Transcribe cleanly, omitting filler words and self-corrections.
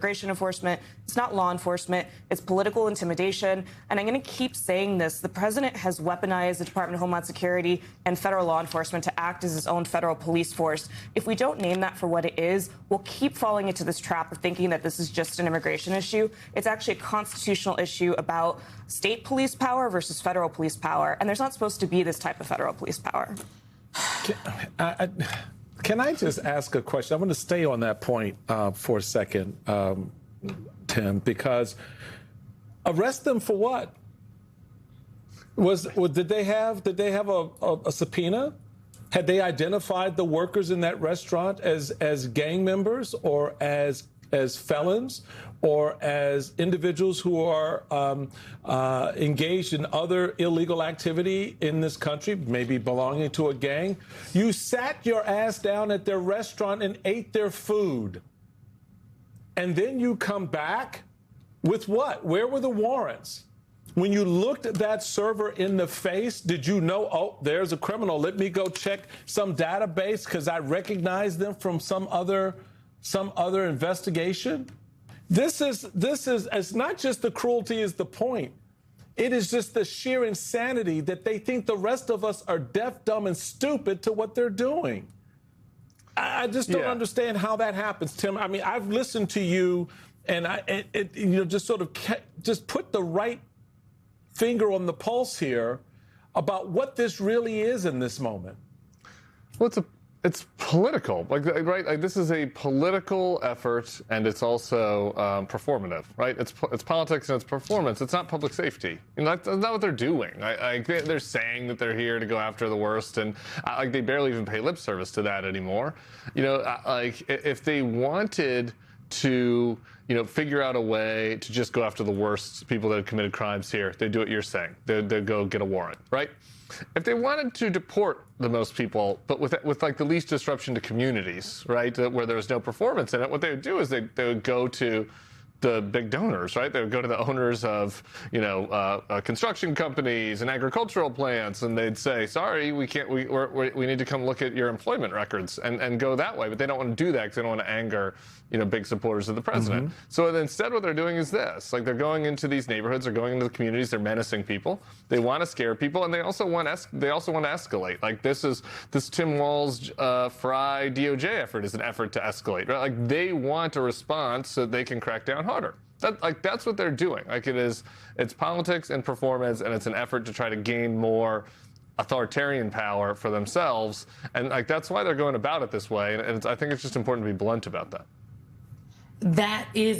immigration enforcement. It's not law enforcement. It's political intimidation. And I'm going to keep saying this. The president has weaponized the Department of Homeland Security and federal law enforcement to act as his own federal police force. If we don't name that for what it is, we'll keep falling into this trap of thinking that this is just an immigration issue. It's actually a constitutional issue about state police power versus federal police power. And there's not supposed to be this type of federal police power. Can I just ask a question? I want to stay on that point for a second, Tim, because arrest them for what? Did they have a subpoena? Had they identified the workers in that restaurant as gang members or as felons or as individuals who are engaged in other illegal activity in this country, maybe belonging to a gang? You sat your ass down at their restaurant and ate their food. And then you come back with what? Where were the warrants? When you looked at that server in the face, did you know, oh, there's a criminal, let me go check some database because I recognize them from some other investigation? This is, it's not just the cruelty is the point. It is just the sheer insanity that they think the rest of us are deaf, dumb, and stupid to what they're doing. I just don't understand how that happens, Tim. I mean, I've listened to you, and just sort of just put the right finger on the pulse here about what this really is in this moment. Well, it's political, right? Like, this is a political effort, and it's also performative, right? It's politics and it's performance. It's not public safety. That's not what they're doing. They're saying that they're here to go after the worst, and they barely even pay lip service to that anymore. If they wanted to, figure out a way to just go after the worst people that have committed crimes here, they'd do what you're saying. They'd go get a warrant, right? If they wanted to deport the most people, but with the least disruption to communities, right, where there was no performance in it, what they would do is they would go to the big donors, right? They would go to the owners of, construction companies and agricultural plants, and they'd say, sorry, we can't, we need to come look at your employment records and go that way. But they don't want to do that because they don't want to anger, big supporters of the president. Mm-hmm. So instead what they're doing is this, they're going into these neighborhoods, they're going into the communities, they're menacing people. They want to scare people, and they also want to escalate. This Tim Walz Fry DOJ effort is an effort to escalate, right? They want a response so they can crack down harder. That's what they're doing. It's politics and performance, and it's an effort to try to gain more authoritarian power for themselves, and that's why they're going about it this way. And I think it's just important to be blunt about that. That is